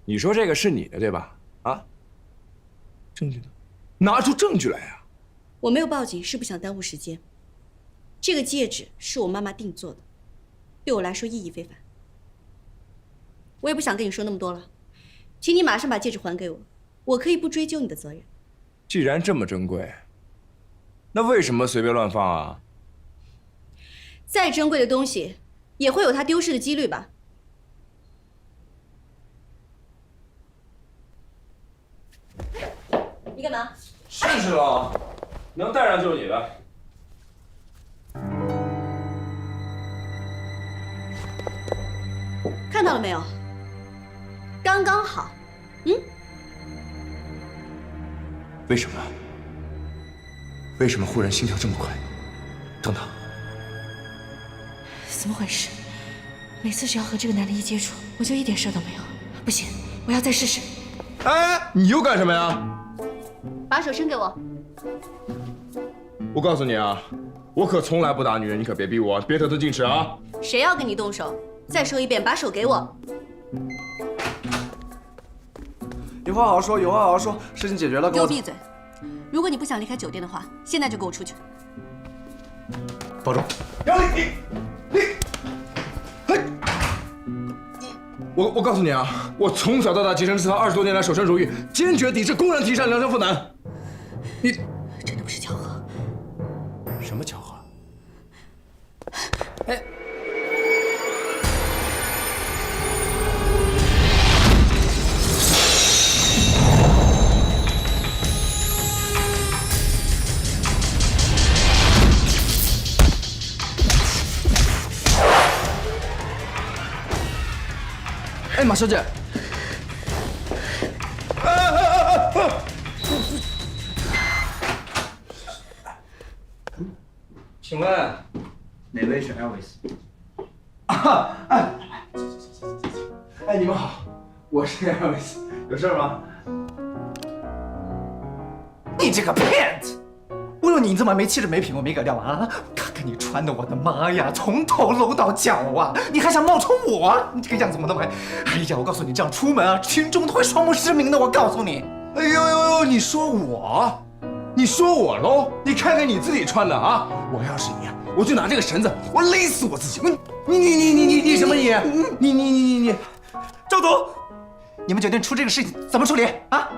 你说这个是你的对吧？啊？证据呢？拿出证据来呀！我没有报警是不想耽误时间。这个戒指是我妈妈定做的，对我来说意义非凡。我也不想跟你说那么多了，请你马上把戒指还给我，我可以不追究你的责任。既然这么珍贵，那为什么随便乱放啊？再珍贵的东西，也会有它丢失的几率吧？你干嘛？试试喽，能戴上就是你的。看到了没有？刚刚好。为什么？为什么忽然心跳这么快？等等，怎么回事？每次只要和这个男的一接触，我就一点事都没有。不行，我要再试试。哎，你又干什么呀？把手伸给我。我告诉你啊，我可从来不打女人，你可别逼我，别得寸进尺啊！谁要跟你动手？再说一遍，把手给我。有话好好说，有话好好说，事情解决了，给我闭嘴！如果你不想离开酒店的话，现在就给我出去。保重。杨丽，嘿，我告诉你啊，我从小到大洁身自好，20多年来守身如玉，坚决抵制公然提倡良生妇男。你真的不是巧合。什么巧合？哎，哎，马小姐。请问哪位是 Elvis？ 哎，你们好，我是 Elvis， 有事吗？你这个骗子！我有你这么没气质、没品味、没格调啊！看看你穿的，我的妈呀，从头搂到脚啊！你还想冒充我？你这个样子怎么那么……哎呀，我告诉你，这样出门啊，群众都会双目失明的。我告诉你。哎呦呦呦！你说我？你说我喽？你看看你自己穿的啊！我要是你啊，我就拿这个绳子，我勒死我自己！你什么你？你！赵总，你们酒店出这个事情怎么处理啊？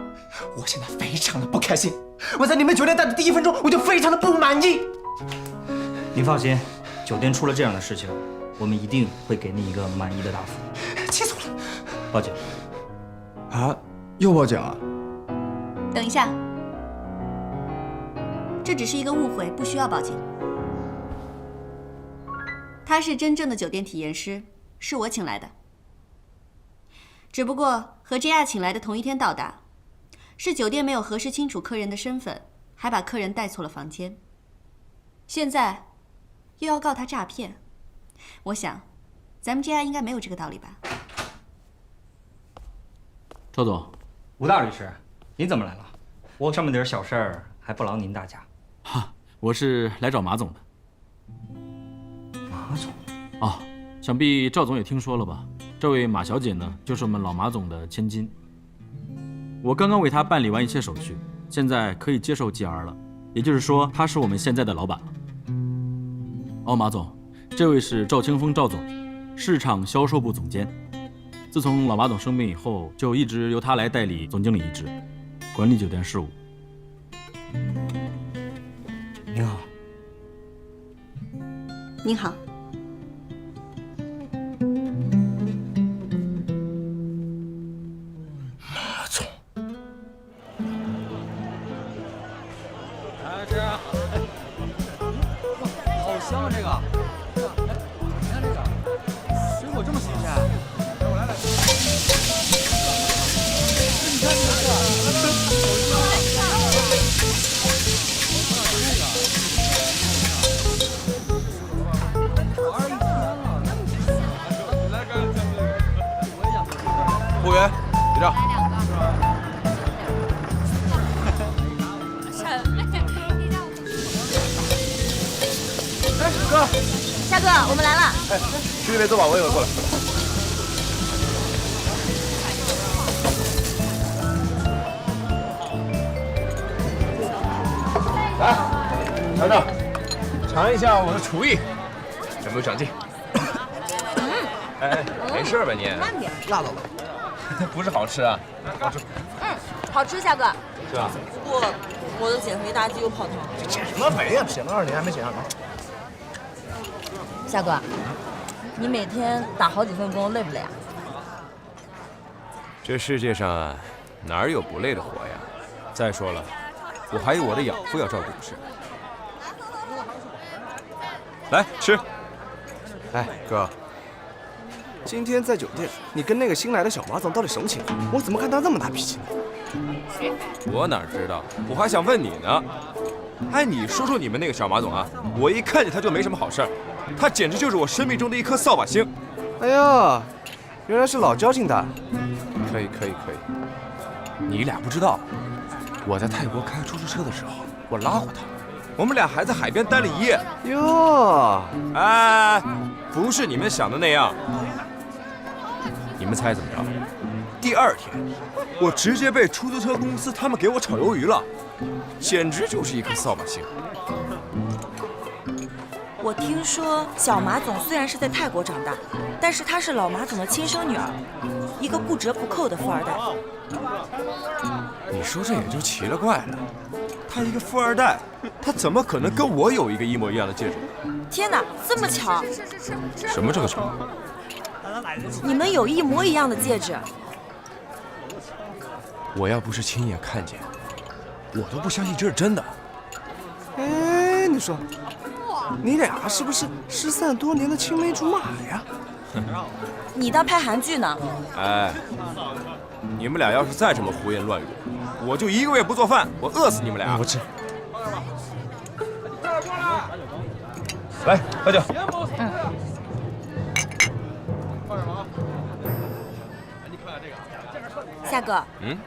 我现在非常的不开心，我在你们酒店待的第1分钟，我就非常的不满意。您放心，酒店出了这样的事情，我们一定会给您一个满意的答复。气死我了！报警。啊？又报警啊？等一下，这只是一个误会，不需要报警。他是真正的酒店体验师，是我请来的。只不过和 JR 请来的同一天到达，是酒店没有核实清楚客人的身份，还把客人带错了房间。现在又要告他诈骗，我想咱们 JR 应该没有这个道理吧？赵总，吴大律师，您怎么来了？我这么点小事儿还不劳您大驾。哈，我是来找马总的。马总？哦，想必赵总也听说了吧？这位马小姐呢，就是我们老马总的千金。我刚刚为她办理完一切手续，现在可以接受 GR 了，也就是说，她是我们现在的老板了。哦，马总，这位是赵清风赵总，市场销售部总监。自从老马总生病以后，就一直由他来代理总经理一职，管理酒店事务。您好。您好。马总，来吃，好香啊这个！你看这个水果这么新鲜，我来。你看这个，服务员，结账。哎，哥，夏哥，我们来了。哎，去那边坐吧，我一会儿过来。尝尝，尝一下我的厨艺，有没有长进？哎，没事吧你？慢点，辣到了。不是好吃啊，好吃。好吃，夏哥。是吧？不过我的减肥大计又泡汤了。减什么肥呀？减了2年还没减上来。夏哥，你每天打好几份工，累不累啊？这世界上啊，哪儿有不累的活呀？再说了，我还有我的养父要照顾，不是？来吃。哎，哥，今天在酒店，你跟那个新来的小马总到底什么情况？我怎么看他这么大脾气呢？我哪知道？我还想问你呢。哎，你说说你们那个小马总啊，我一看见他就没什么好事儿，他简直就是我生命中的一颗扫把星。哎呀，原来是老交情的。可以。你俩不知道，我在泰国开出租车的时候，我拉过他，我们俩还在海边待了1夜。哟，哎，不是你们想的那样。你们猜怎么着？第2天，我直接被出租车公司他们给我炒鱿鱼了，简直就是一颗扫把星。我听说小马总虽然是在泰国长大，但是她是老马总的亲生女儿，一个不折不扣的富二代。你说这也就奇了怪了，他一个富二代，他怎么可能跟我有一个一模一样的戒指？天哪，这么巧！什么这个什么？你们有一模一样的戒指。我要不是亲眼看见，我都不相信这是真的。哎，你说，你俩是不是失散多年的青梅竹马呀？你当拍韩剧呢？哎，你们俩要是再这么胡言乱语，我就1个月不做饭，我饿死你们俩。我吃。来喝酒。夏哥，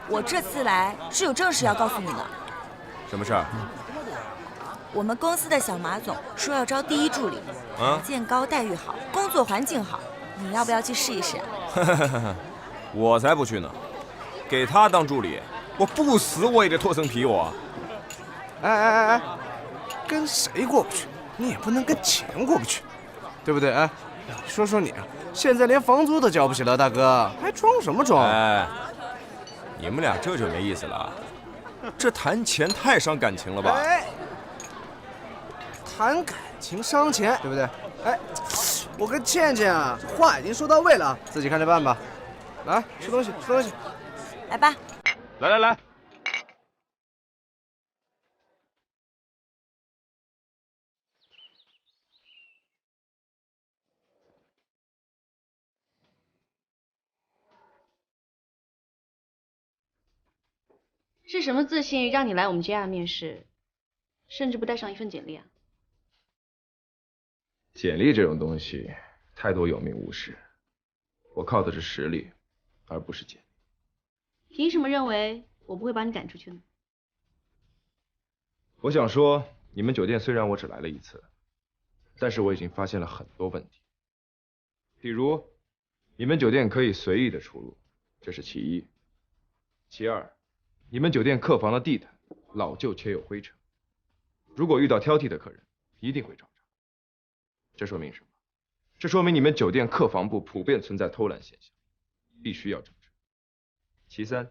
我这次来是有正事要告诉你的。什么事儿？我们公司的小马总说要招第1助理，条件高，待遇好，工作环境好，你要不要去试一试啊？我才不去呢！给他当助理，我不死我也得脱层皮我。哎，跟谁过不去？你也不能跟钱过不去，对不对？哎，说说你啊，现在连房租都交不起了，大哥，还装什么装？哎，你们俩这就没意思了，这谈钱太伤感情了吧？哎，谈感情伤钱，对不对？哎，我跟倩倩啊，话已经说到位了，自己看着办吧。来，吃东西，吃东西。来吧。来。是什么自信让你来我们 JR 面试，甚至不带上一份简历啊？简历这种东西，太多有名无实，我靠的是实力，而不是简历。凭什么认为我不会把你赶出去呢？我想说，你们酒店虽然我只来了1次，但是我已经发现了很多问题。比如，你们酒店可以随意的出入，这是其一。其二，你们酒店客房的地毯老旧且有灰尘，如果遇到挑剔的客人，一定会找茬。这说明什么？这说明你们酒店客房部普遍存在偷懒现象，必须要整治。其三，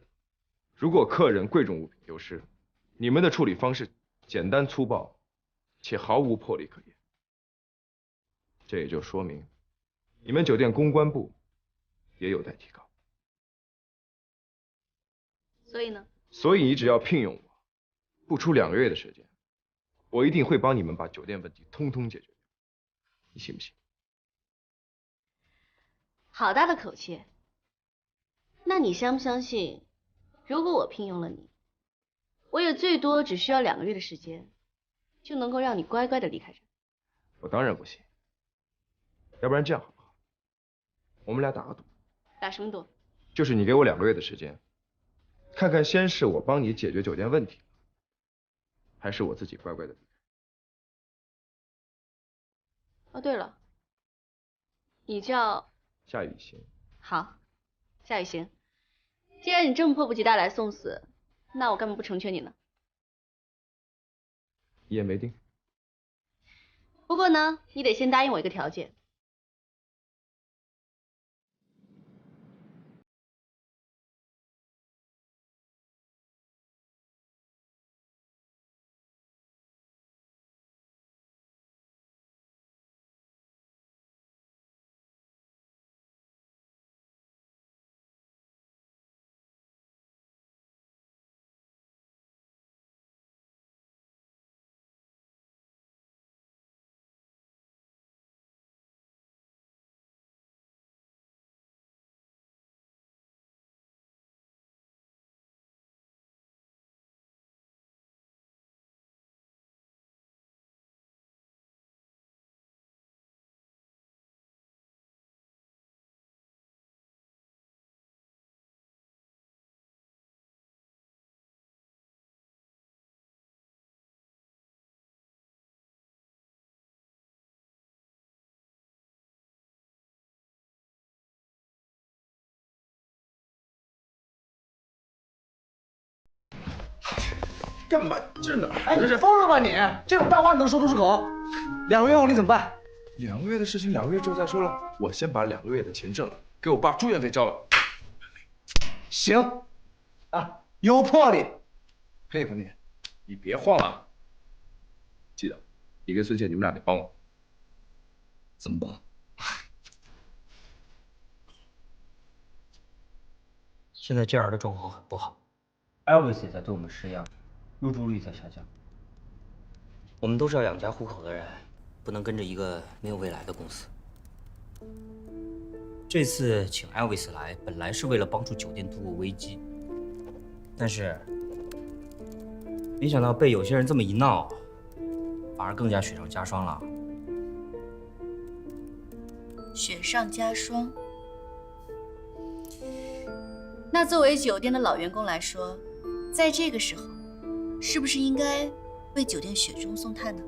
如果客人贵重物品丢失，你们的处理方式简单粗暴，且毫无魄力可言。这也就说明，你们酒店公关部也有待提高。所以呢？所以你只要聘用我，不出2个月的时间，我一定会帮你们把酒店问题通通解决掉。你信不信？好大的口气！那你相不相信，如果我聘用了你，我也最多只需要2个月的时间，就能够让你乖乖的离开这？我当然不信。要不然这样好不好？我们俩打个赌。打什么赌？就是你给我2个月的时间，看看先是我帮你解决酒店问题，还是我自己乖乖的离开。哦，对了，你叫夏雨欣。好，夏雨欣。既然你这么迫不及待来送死，那我干嘛不成全你呢？一言没定。不过呢，你得先答应我一个条件。干嘛？这哪？哎，你疯了吧你？这种大话你能说得出口？2个月后你怎么办？2个月的事情2个月之后再说了。我先把2个月的钱挣了，给我爸住院费交了。行，啊，有魄力，佩服你。你别慌了，记得，你跟孙茜你们俩得帮我。怎么帮？现在 JR 的状况很不好 ，Elvis 也在对我们施压，入住率在下降。我们都是要养家糊口的人，不能跟着一个没有未来的公司。这次请 Elvis 来，本来是为了帮助酒店度过危机，但是没想到被有些人这么一闹，反而更加雪上加霜了。雪上加霜。那作为酒店的老员工来说，在这个时候，是不是应该为酒店雪中送炭呢？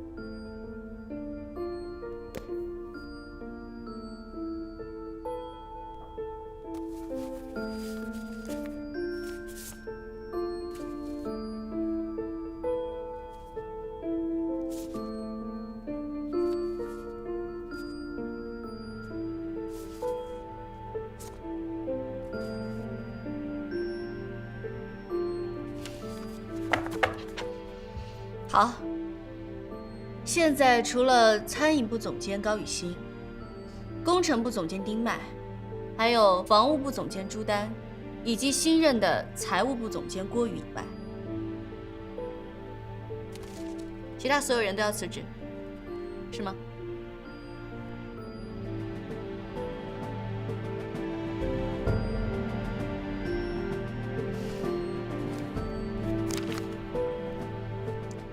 好，现在除了餐饮部总监高雨欣、工程部总监丁麦，还有房务部总监朱丹，以及新任的财务部总监郭宇以外，其他所有人都要辞职，是吗？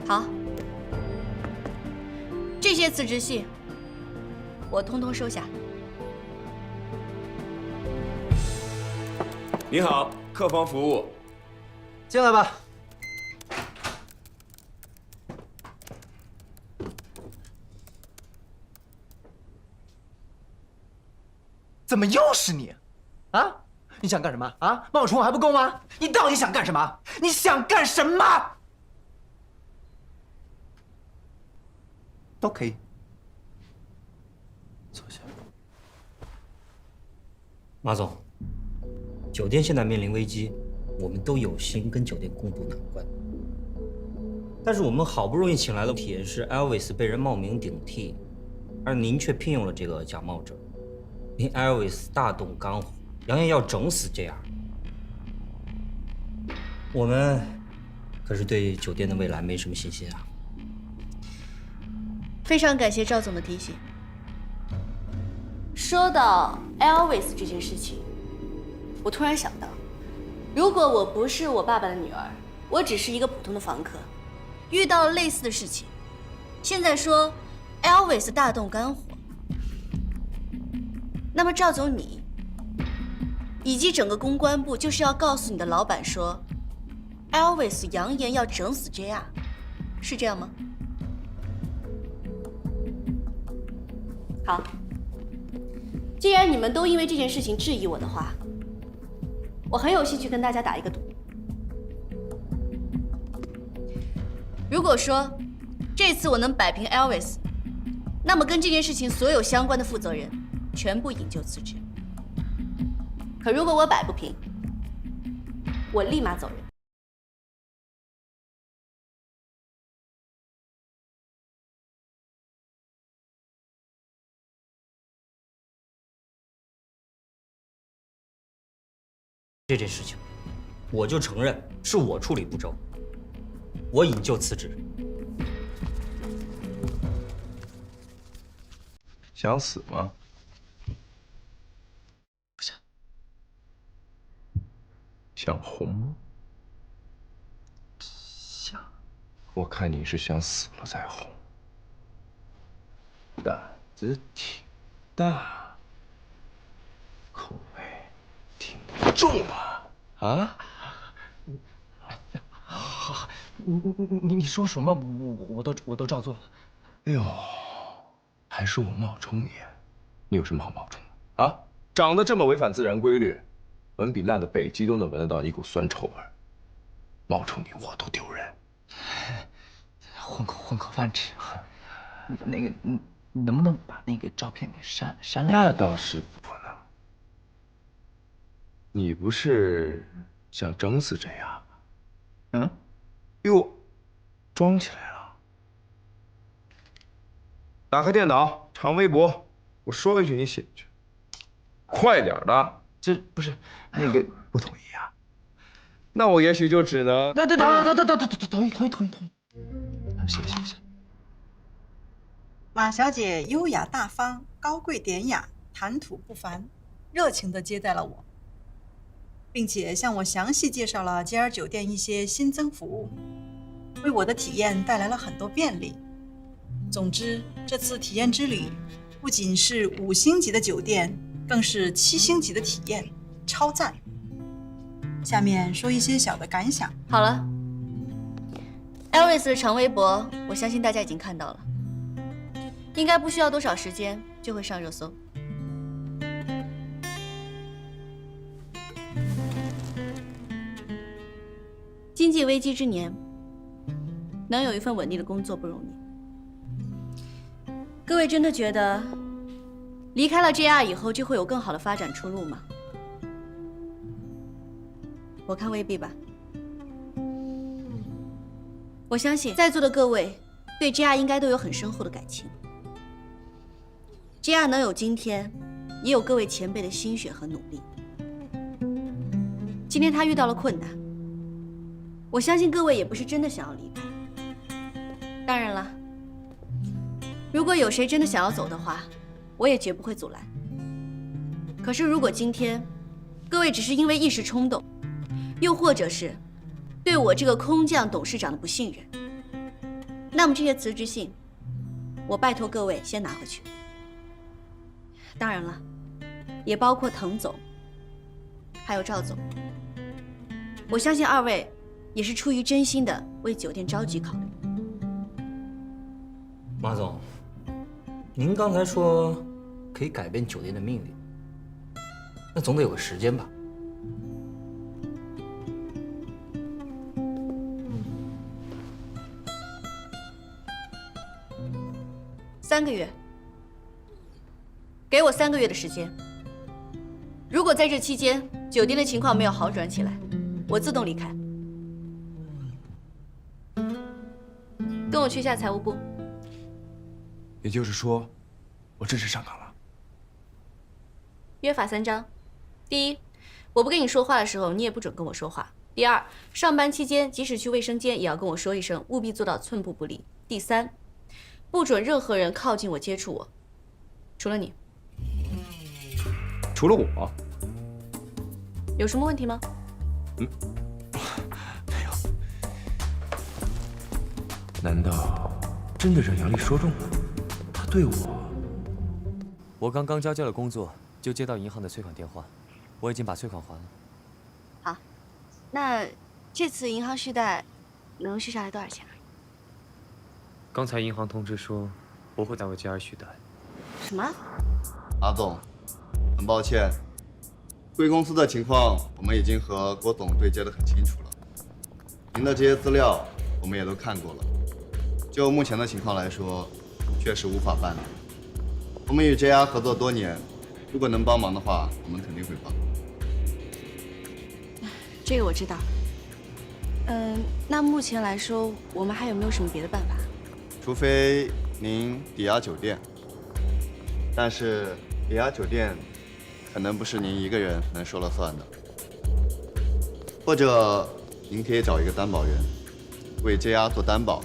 好，这些辞职信我通通收下。你好，客房服务，进来吧。怎么又是你？啊？你想干什么？啊？冒充我还不够吗？你到底想干什么？你想干什么？都可以。坐下。马总，酒店现在面临危机，我们都有心跟酒店共度难关。但是我们好不容易请来了体验师 Elvis 被人冒名顶替，而您却聘用了这个假冒者，令 Elvis 大动肝火，扬言要整死 JR。我们可是对酒店的未来没什么信心啊。非常感谢赵总的提醒。说到 Elvis 这件事情，我突然想到，如果我不是我爸爸的女儿，我只是一个普通的房客，遇到了类似的事情，现在说 Elvis 大动肝火，那么赵总你以及整个公关部就是要告诉你的老板说 ，Elvis 扬言要整死 JR， 是这样吗？好，既然你们都因为这件事情质疑我的话，我很有兴趣跟大家打一个赌。如果说这次我能摆平 Elvis，那么跟这件事情所有相关的负责人全部引咎辞职。可如果我摆不平，我立马走人。这件事情，我就承认是我处理不周，我引咎辞职。想死吗？不想。想红吗？想。我看你是想死了再红。胆子挺大，口味挺重啊！啊？好，你说什么我都照做。哎呦，还是我冒充你，你有什么好冒充的啊？长得这么违反自然规律，闻比烂的北极都能闻得到一股酸臭味，冒充你我都丢人。混口饭吃。那个，你能不能把那个照片给删了？那倒是不能。你不是想整死这样？嗯？哟，装起来了。打开电脑，查微博，我说一句你写一句，快点的。这不是那个不同意啊？那我也许就只能……同意。写。马小姐优雅大方，高贵典雅，谈吐不凡，热情地接待了我，并且向我详细介绍了 JR 酒店一些新增服务，为我的体验带来了很多便利。总之，这次体验之旅不仅是5星级的酒店，更是7星级的体验，超赞。下面说一些小的感想。好了 ，Elvis 的长微博，我相信大家已经看到了。应该不需要多少时间就会上热搜。经济危机之年，能有一份稳定的工作不容易。各位真的觉得离开了 JR 以后就会有更好的发展出路吗？我看未必吧。我相信在座的各位对 JR 应该都有很深厚的感情。JR 能有今天，也有各位前辈的心血和努力。今天他遇到了困难，我相信各位也不是真的想要离开。当然了，如果有谁真的想要走的话，我也绝不会阻拦。可是如果今天各位只是因为一时冲动，又或者是对我这个空降董事长的不信任，那么这些辞职信，我拜托各位先拿回去。当然了，也包括滕总，还有赵总。我相信2位也是出于真心的为酒店着急考虑。马总，您刚才说可以改变酒店的命运，那总得有个时间吧？3个月。给我3个月的时间。如果在这期间酒店的情况没有好转起来，我自动离开。跟我去一下财务部。也就是说，我正式上岗了。约法3章：第一，我不跟你说话的时候，你也不准跟我说话；第二，上班期间即使去卫生间也要跟我说一声，务必做到寸步不离；第三，不准任何人靠近我、接触我，除了你。除了我，有什么问题吗？没有。难道真的让杨丽说中了？她对我……我刚交接了工作，就接到银行的催款电话，我已经把催款还了。好，那这次银行续贷能续下来多少钱啊？刚才银行通知说不会再为 JR 续贷。什么？马总，很抱歉，贵公司的情况我们已经和郭总对接得很清楚了。您的这些资料我们也都看过了。就目前的情况来说，确实无法办理。我们与 JR 合作多年，如果能帮忙的话，我们肯定会帮。这个我知道。那目前来说，我们还有没有什么别的办法？除非您抵押酒店，但是抵押酒店可能不是您一个人能说了算的。或者您可以找一个担保人，为 JR 做担保，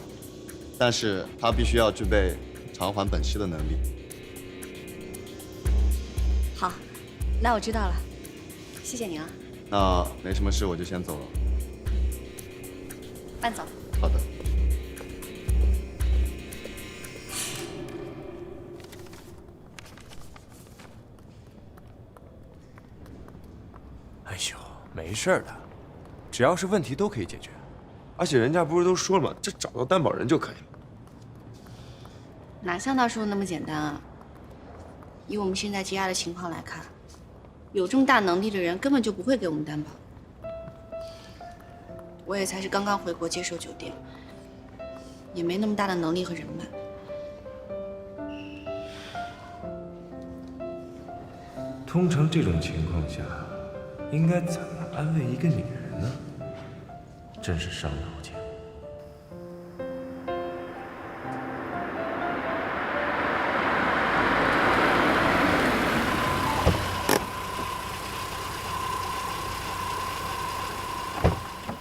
但是他必须要具备偿还本息的能力。好，那我知道了，谢谢您啊。那没什么事，我就先走了。慢走。好的。哎呦，没事的，只要是问题都可以解决，而且人家不是都说了吗？这找到担保人就可以了。哪像他说的那么简单啊？以我们现在积压的情况来看，有这么大能力的人根本就不会给我们担保。我也才是刚刚回国接手酒店，也没那么大的能力和人脉。通常这种情况下，应该怎么安慰一个女人呢？真是伤脑筋。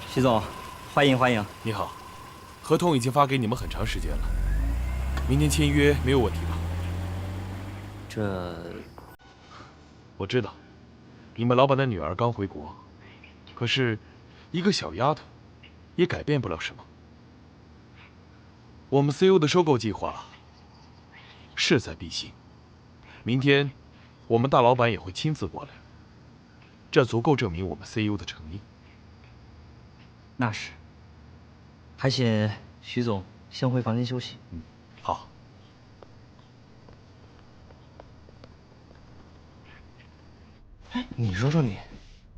徐总，欢迎欢迎。你好，合同已经发给你们很长时间了，明天签约没有问题吧？这，我知道，你们老板的女儿刚回国，可是，一个小丫头，也改变不了什么。我们 CEO 的收购计划势在必行，明天我们大老板也会亲自过来，这足够证明我们 CEO 的诚意。那是。还请徐总先回房间休息。好。哎，你说说你，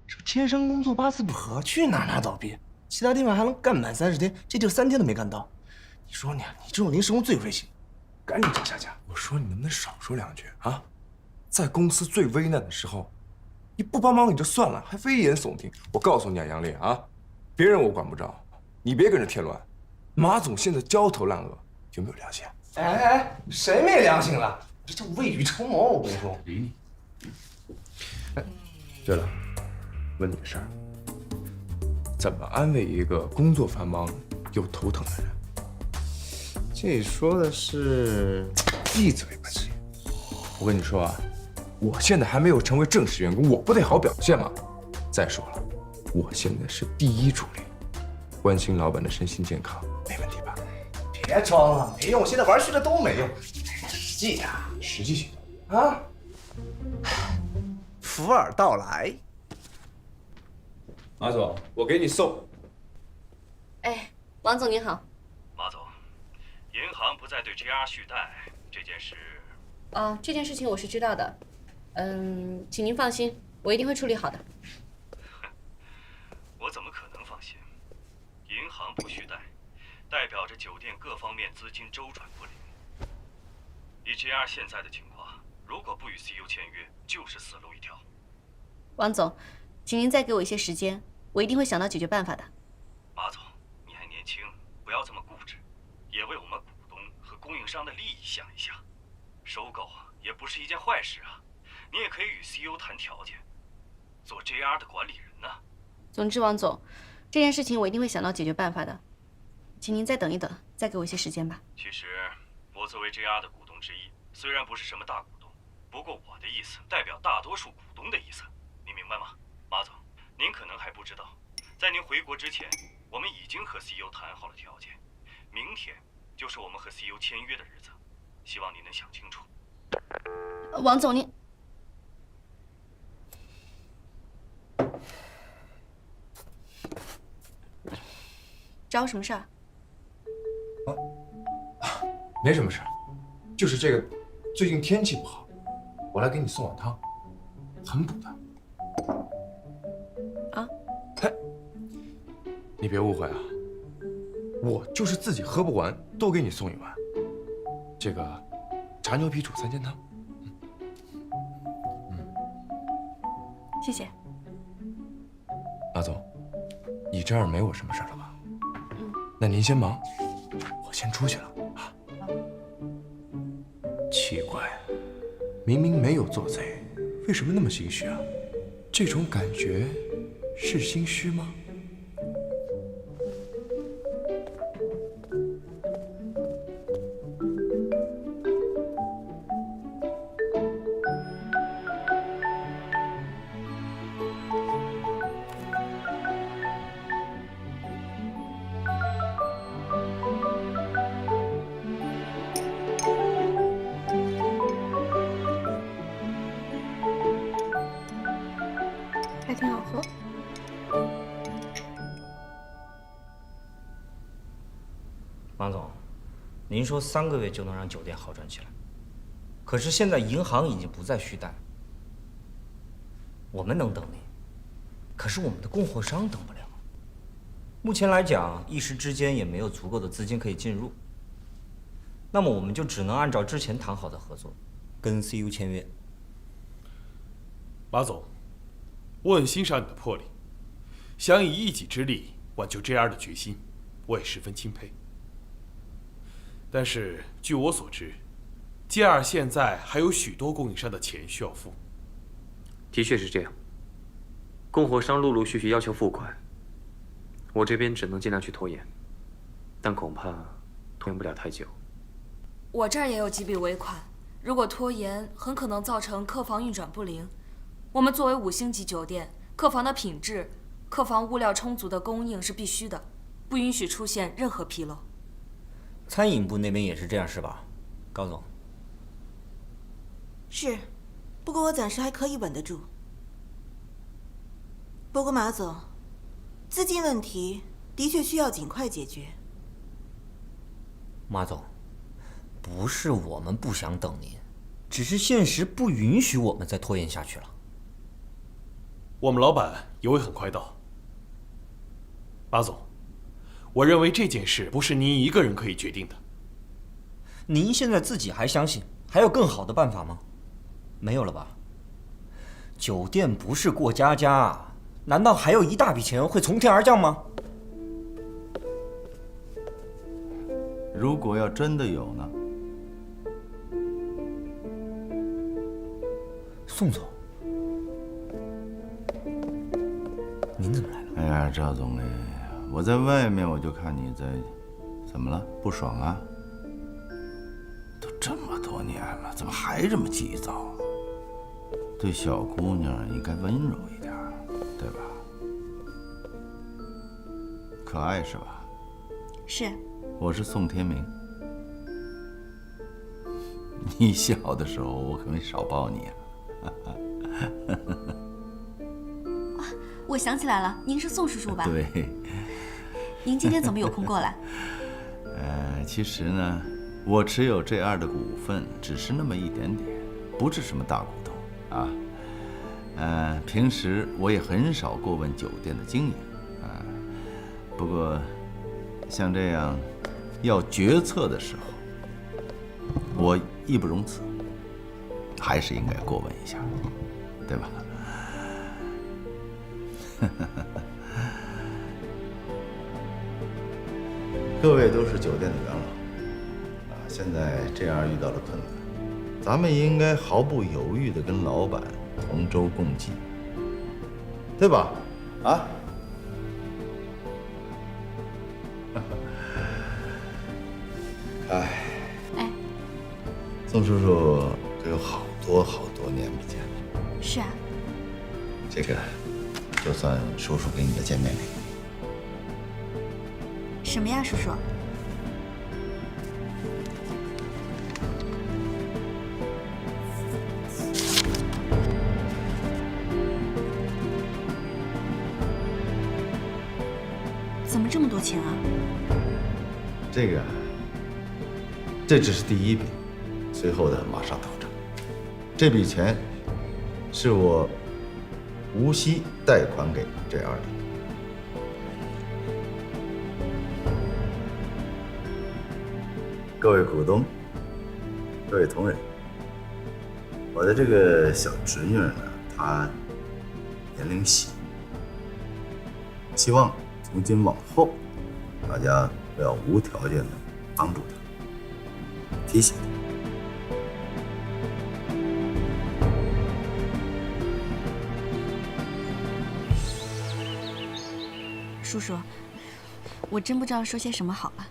这天生工作八字不合，去哪倒闭，其他地方还能干满30天，这就3天都没干到。你说你这种临时工最危险，赶紧找下家。我说你能不能少说2句啊？在公司最危难的时候，你不帮忙也就算了，还危言耸听。我告诉你啊，杨烈啊，别人我管不着，你别跟着添乱。马总现在焦头烂额，有没有良心？哎，谁没良心了？这叫未雨绸缪，我跟你说。理你。对了，问你个事儿，怎么安慰一个工作繁忙又头疼的人？这说的是闭嘴吧你！我跟你说啊，我现在还没有成为正式员工，我不得好表现吗？再说了，我现在是第1助理，关心老板的身心健康，没问题吧？别装了，没用，现在玩虚的都没用，实际啊，实际行动啊。福尔到来，马总，我给你送。哎，王总您好。马总，银行不再对 JR 续贷这件事，这件事情我是知道的。请您放心，我一定会处理好的。我怎么可能放心？银行不续贷，代表着酒店各方面资金周转不灵。以 JR 现在的情况，如果不与 CEO 签约，就是死路一条。王总，请您再给我一些时间，我一定会想到解决办法的。马总，你还年轻，不要这么固执，也为我们股东和供应商的利益想一想。收购也不是一件坏事啊，你也可以与 CEO 谈条件，做 JR 的管理人呢。总之，王总，这件事情我一定会想到解决办法的，请您再等一等，再给我一些时间吧。其实，我作为 JR 的股东之一，虽然不是什么大股东，不过我的意思代表大多数股东的意思，你明白吗？马总，您可能还不知道，在您回国之前，我们已经和 CEO 谈好了条件，明天就是我们和 CEO 签约的日子，希望您能想清楚。王总，您找我什么事儿？没什么事，就是这个最近天气不好，我来给你送碗汤，很补的。嘿，你别误会啊，我就是自己喝不完，都给你送一碗。这个炸牛皮煮3件汤。谢谢。马总，你这儿没我什么事了吧？那您先忙，我先出去了啊。奇怪，明明没有做贼，为什么那么心虚啊？这种感觉是心虚吗？还挺好喝。马总，您说3个月就能让酒店好转起来，可是现在银行已经不再续贷，我们能等您，可是我们的供货商等不了。目前来讲，一时之间也没有足够的资金可以进入，那么我们就只能按照之前谈好的合作，跟 CU 签约。马总，我很欣赏你的魄力，想以一己之力挽救 JR 的决心，我也十分钦佩。但是据我所知，JR 现在还有许多供应商的钱需要付。的确是这样，供货商陆陆续续要求付款，我这边只能尽量去拖延，但恐怕拖延不了太久。我这儿也有几笔尾款，如果拖延，很可能造成客房运转不灵。我们作为5星级酒店，客房的品质、客房物料充足的供应是必须的，不允许出现任何纰漏。餐饮部那边也是这样是吧，高总？是，不过我暂时还可以稳得住。不过马总，资金问题的确需要尽快解决。马总，不是我们不想等您，只是现实不允许我们再拖延下去了。我们老板也会很快到。马总，我认为这件事不是您一个人可以决定的。您现在自己还相信还有更好的办法吗？没有了吧？酒店不是过家家啊，难道还有一大笔钱会从天而降吗？如果要真的有呢？宋总，您怎么来了？哎呀，赵总哎，我在外面我就看你在，怎么了？不爽啊？都这么多年了，怎么还这么急躁？对小姑娘应该温柔一点，对吧？可爱是吧？是。我是宋天明。你小的时候我可没少抱你啊。我想起来了，您是宋叔叔吧？对。您今天怎么有空过来？其实呢，我持有JR的股份只是那么一点点，不是什么大股东啊。平时我也很少过问酒店的经营啊。不过，像这样要决策的时候，我义不容辞，还是应该过问一下，对吧？各位都是酒店的元老啊，现在JR遇到了困难，咱们应该毫不犹豫地跟老板同舟共济，对吧？啊？哎，宋叔叔，这有好多年没见了。是啊。这个，就算叔叔给你的见面礼。什么呀，叔叔？怎么这么多钱啊？这只是第一笔，随后的马上到账。这笔钱是我无息贷款给JR的。各位股东，各位同仁，我的这个小侄女呢，她年龄小，希望从今往后，大家不要无条件的帮助她，提醒她。叔叔，我真不知道说些什么好了。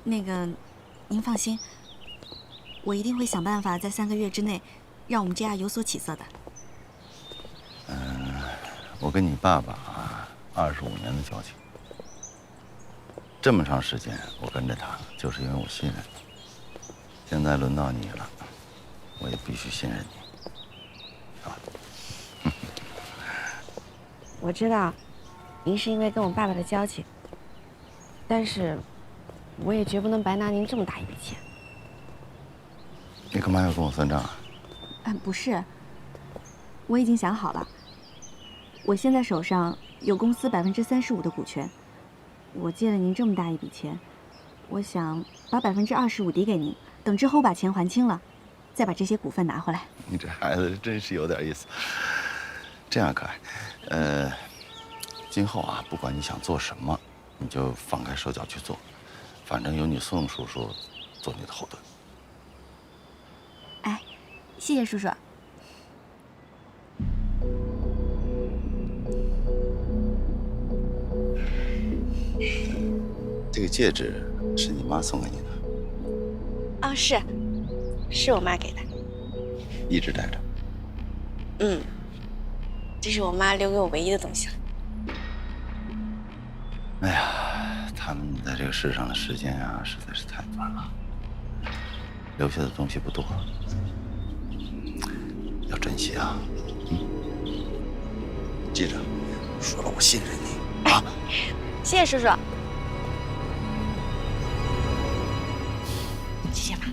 那个，您放心，我一定会想办法在3个月之内，让我们JR有所起色的。我跟你爸爸25年的交情，这么长时间我跟着他，就是因为我信任你。现在轮到你了，我也必须信任你。我知道。您是因为跟我爸爸的交情，但是我也绝不能白拿您这么大一笔钱。你干嘛要跟我算账啊？不是，我已经想好了。我现在手上有公司35%的股权，我借了您这么大一笔钱，我想把25%抵给您，等之后把钱还清了，再把这些股份拿回来。你这孩子真是有点意思。这样可爱，今后不管你想做什么，你就放开手脚去做，反正有你宋叔叔做你的后盾。哎，谢谢叔叔。这个戒指是你妈送给你的？啊，是我妈给的，一直戴着。这是我妈留给我唯一的东西了。哎呀，他们在这个世上的时间实在是太短了，留下的东西不多，要珍惜啊！记着，说了我信任你啊！谢谢叔叔。谢谢妈。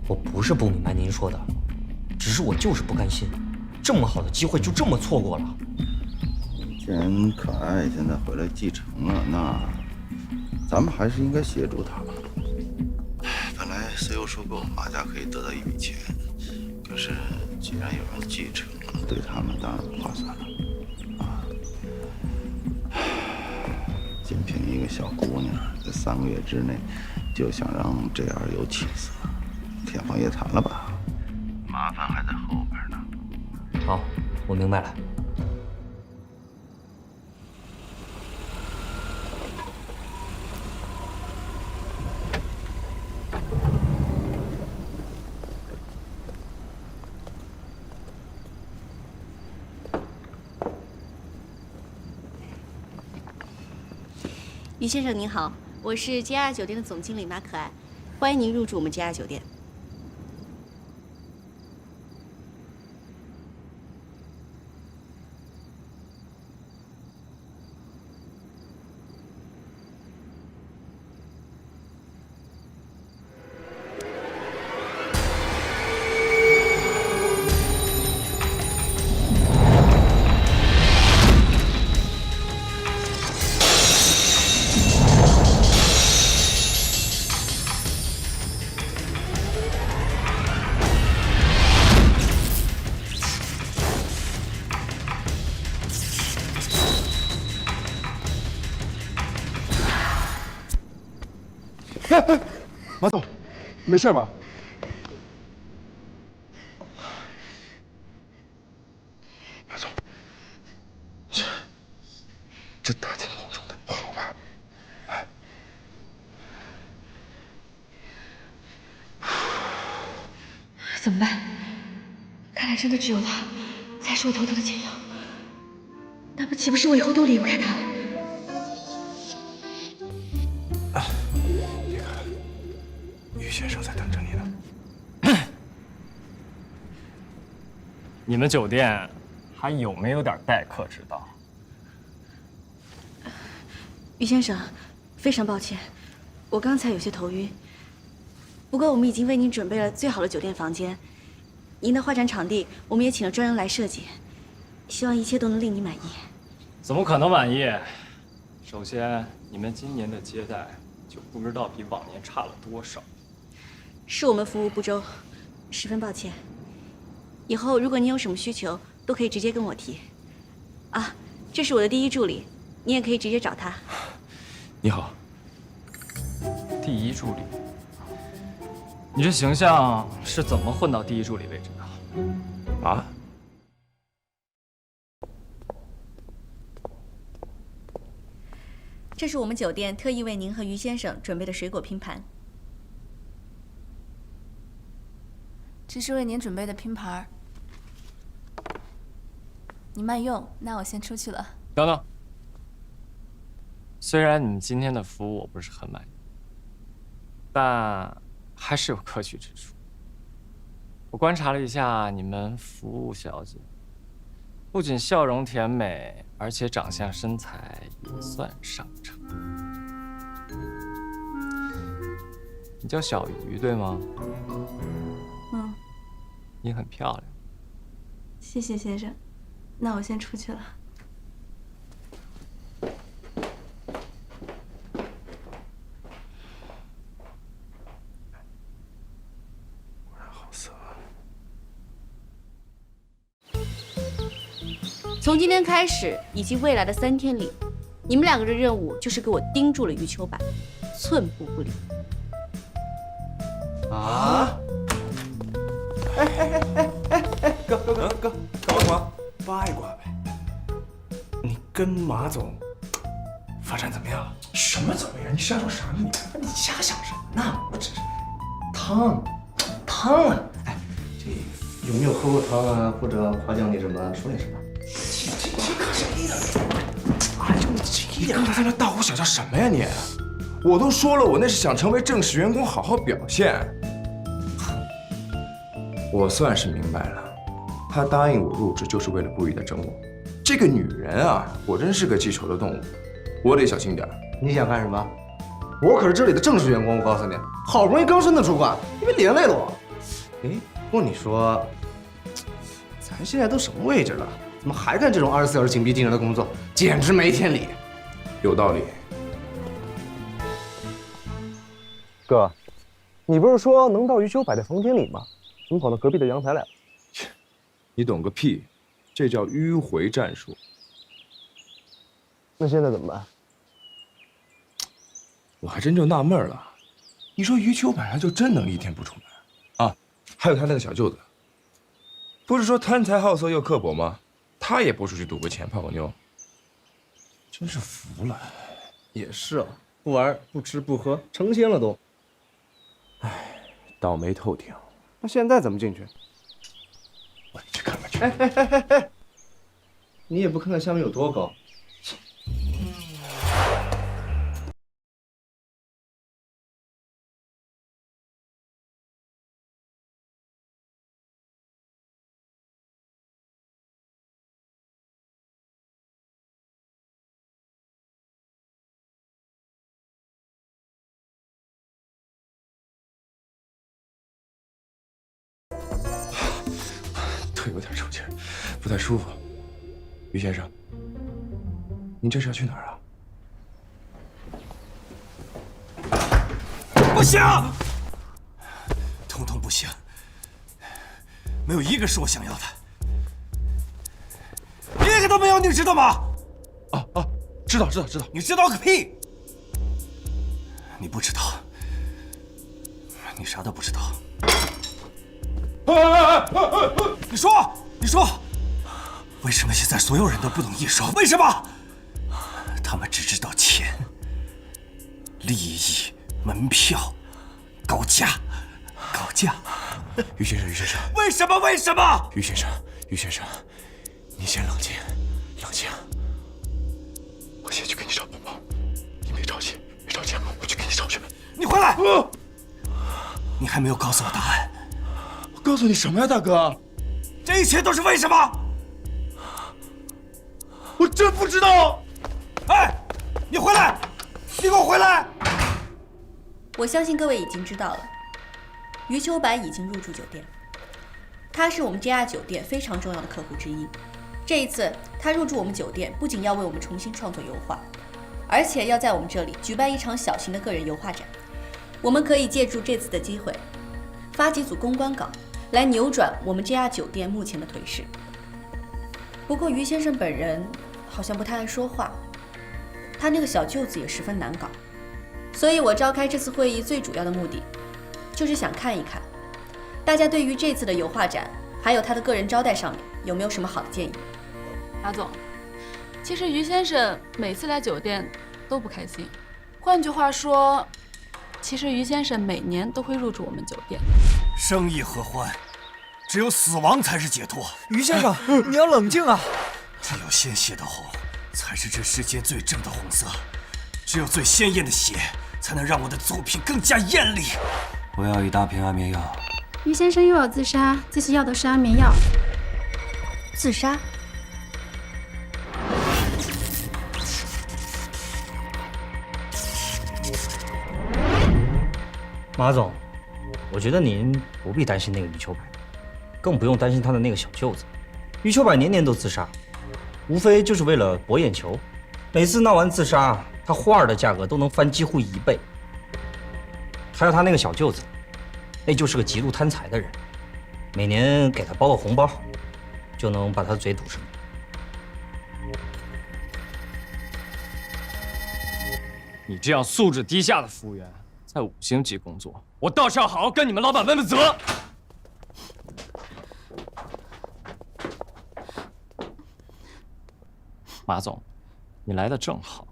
我不是不明白您说的，只是我就是不甘心，这么好的机会就这么错过了。既然可爱现在回来继承了，那咱们还是应该协助他吧。本来 CEO 收购马家可以得到一笔钱，可是既然有人继承了，对他们当然不划算了。仅凭一个小姑娘，在3个月之内就想让JR有起色，天方夜谭了吧？麻烦还在后边呢。好，我明白了。于先生您好，我是 JR 酒店的总经理马可爱，欢迎您入住我们 JR 酒店。马总，没事吧？马总，这大庭广众的，不好吧？怎么办？看来真的只有他才是我头疼的解药。那么岂不是我以后都离不开他了？别看，于先生在等着你呢。你们酒店还有没有点待客之道？于先生，非常抱歉，我刚才有些头晕。不过我们已经为您准备了最好的酒店房间，您的画展场地我们也请了专人来设计，希望一切都能令您满意。怎么可能满意？首先，你们今年的接待就不知道比往年差了多少。是我们服务不周，十分抱歉。以后如果你有什么需求，都可以直接跟我提。啊，这是我的第一助理，你也可以直接找他。你好，第一助理。你这形象是怎么混到第一助理位置的？啊？这是我们酒店特意为您和于先生准备的水果拼盘。这是为您准备的拼盘，你慢用。那我先出去了。等等，虽然你们今天的服务我不是很满意，但还是有可取之处。我观察了一下你们服务小姐，不仅笑容甜美，而且长相身材也算上乘。你叫小鱼对吗？嗯，你很漂亮。谢谢先生，那我先出去了。从今天开始以及未来的3天里，你们2个的任务就是给我盯住了余秋柏，寸步不离。啊！哥，干嘛？八卦呗。你跟马总发展怎么样？什么怎么样？你瞎说啥呢？你瞎想什么呢？我只是汤啊！哎，这有没有喝过汤啊？或者夸奖你什么？说点什么？这可是你的！哎呦，你刚才在那大呼小叫什么呀你？我都说了，我那是想成为正式员工，好好表现。我算是明白了，她答应我入职就是为了故意的整我。这个女人啊，果真是个记仇的动物，我得小心点。你想干什么？我可是这里的正式员工，我告诉你，好不容易刚升的主管，你别连累了我。哎，不过你说，咱现在都什么位置了，怎么还干这种24小时紧逼盯人的工作？简直没天理。有道理。哥，你不是说能到余秋柏的房间里吗？怎么跑到隔壁的阳台来了？你懂个屁！这叫迂回战术。那现在怎么办？我还真就纳闷了，你说余秋柏他就真能一天不出门啊？还有他那个小舅子，不是说贪财好色又刻薄吗？他也不出去赌个钱泡个妞，真是服了。也是啊，不玩不吃不喝，成仙了都。唉，倒霉透顶。那现在怎么进去？我得去看看去。哎，你也不看看下面有多高。腿有点抽筋，不太舒服。于先生，您这是要去哪儿啊？不行，统统不行，没有一个是我想要的，一个都没有，你知道吗？知道。你知道个屁！你不知道，你啥都不知道。你说，为什么现在所有人都不懂艺术？为什么？他们只知道钱、利益、门票、高价。于先生，为什么？于先生，你先冷静。我先去给你找帮忙，你别着急，我去给你找去。你回来！你还没有告诉我答案。我告诉你什么呀，大哥？这一切都是为什么？我真不知道。哎，你回来！你给我回来！我相信各位已经知道了，余秋柏已经入住酒店，他是我们 JR 酒店非常重要的客户之一。这一次他入住我们酒店，不仅要为我们重新创作油画，而且要在我们这里举办一场小型的个人油画展。我们可以借助这次的机会，发几组公关稿，来扭转我们这家酒店目前的颓势。不过于先生本人好像不太爱说话，他那个小舅子也十分难搞，所以我召开这次会议最主要的目的，就是想看一看，大家对于这次的油画展，还有他的个人招待上面有没有什么好的建议。马总，其实于先生每次来酒店都不开心，换句话说，其实于先生每年都会入住我们酒店。生意合欢，只有死亡才是解脱。于先生，你要冷静啊！只有鲜血的红，才是这世间最正的红色。只有最鲜艳的血，才能让我的作品更加艳丽。我要1大瓶安眠药。于先生又要自杀，自己要的是安眠药。自杀？马总，我觉得您不必担心那个余秋柏，更不用担心他的那个小舅子。余秋柏年年都自杀，无非就是为了博眼球。每次闹完自杀，他画儿的价格都能翻几乎1倍。还有他那个小舅子，那就是个极度贪财的人，每年给他包个红包，就能把他的嘴堵上。你这样素质低下的服务员，在5星级工作，我倒是要好好跟你们老板问问责。马总，你来的正好。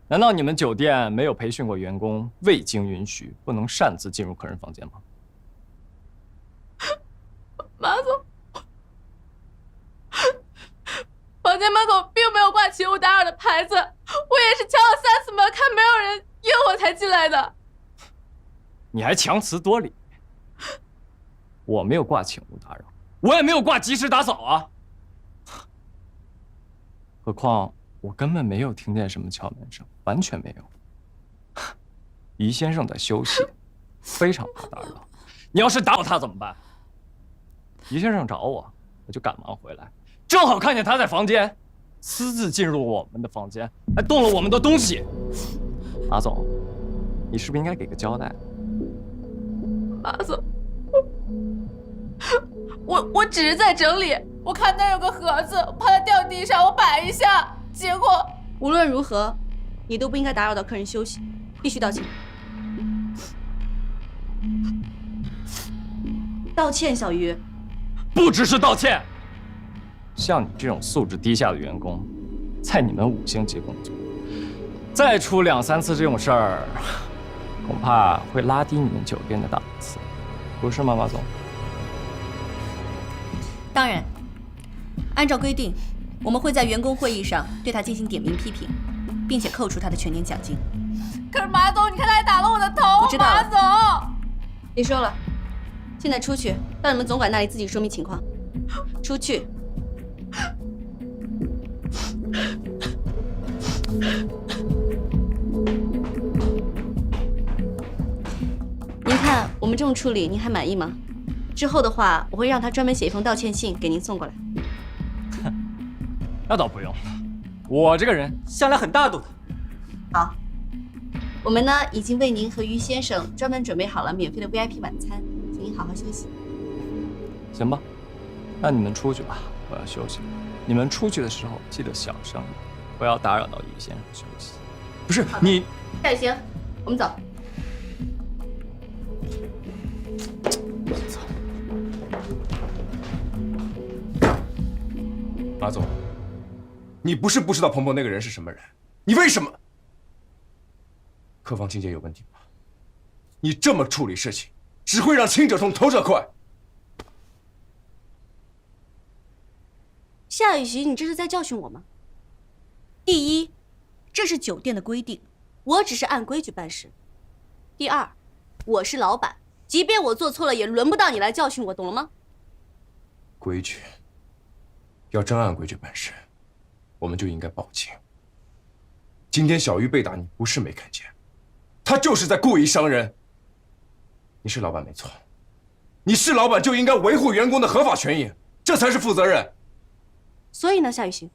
难道你们酒店没有培训过员工，未经允许不能擅自进入客人房间吗？马总，房间门口并没有挂请勿打扰的牌子，我也是敲了3次门，看没有人应我才进来的。你还强词夺理。我没有挂请勿打扰，我也没有挂及时打扫啊。何况我根本没有听见什么敲门声，完全没有。于先生在休息，非常怕打扰。你要是打扰他怎么办？于先生找我，我就赶忙回来，正好看见他在房间，私自进入我们的房间，还动了我们的东西。马总，你是不是应该给个交代？马总，我只是在整理，我看那儿有个盒子，我怕它掉地上，我摆一下，结果无论如何，你都不应该打扰到客人休息，必须道歉。道歉，小鱼。不只是道歉。像你这种素质低下的员工，在你们5星级工作，再出2、3次这种事儿，恐怕会拉低你们酒店的档次，不是吗，马总？当然，按照规定，我们会在员工会议上对他进行点名批评，并且扣除他的全年奖金。可是马总，你看他还打了我的头。我知道了。马总，别说了，现在出去，到你们总管那里自己说明情况。出去。您看我们这种处理，您还满意吗？之后的话，我会让他专门写一封道歉信给您送过来。那倒不用，我这个人向来很大度的。好，我们呢已经为您和于先生专门准备好了免费的 VIP 晚餐，请您好好休息。行吧，那你们出去吧，我要休息。你们出去的时候记得小声一点，不要打扰到于先生休息。不是你，夏雨行，我们走。马总，你不是不知道鹏鹏那个人是什么人，你为什么？客房清洁有问题吗？你这么处理事情，只会让轻者痛，头者快。夏雨行，你这是在教训我吗？第一，这是酒店的规定，我只是按规矩办事。第二，我是老板，即便我做错了，也轮不到你来教训我，懂了吗？规矩。要真按规矩办事，我们就应该报警。今天小鱼被打，你不是没看见，他就是在故意伤人。你是老板没错，你是老板就应该维护员工的合法权益，这才是负责任。所以呢，夏雨行，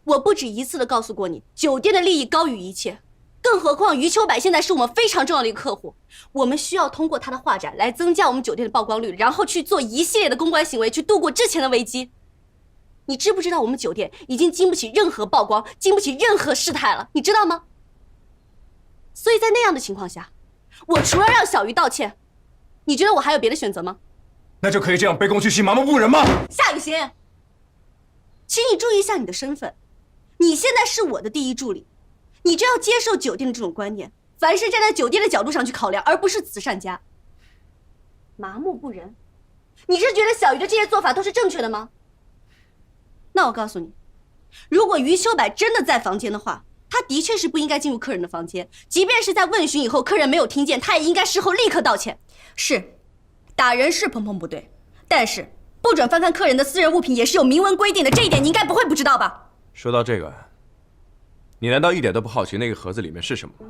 我不止1次的告诉过你，酒店的利益高于一切，更何况余秋柏现在是我们非常重要的一个客户，我们需要通过他的画展来增加我们酒店的曝光率，然后去做一系列的公关行为，去度过之前的危机。你知不知道我们酒店已经经不起任何曝光，经不起任何事态了，你知道吗？所以在那样的情况下，我除了让小鱼道歉，你觉得我还有别的选择吗？那就可以这样卑躬屈膝、麻木不仁吗？夏雨欣，请你注意一下你的身份，你现在是我的第一助理，你就要接受酒店的这种观念，凡是站在酒店的角度上去考量，而不是慈善家。麻木不仁，你是觉得小鱼的这些做法都是正确的吗？那我告诉你，如果余秋柏真的在房间的话，他的确是不应该进入客人的房间，即便是在问询以后客人没有听见，他也应该事后立刻道歉。是，打人是鹏鹏不对，但是不准翻看客人的私人物品也是有明文规定的，这一点你应该不会不知道吧？说到这个，你难道一点都不好奇那个盒子里面是什么吗？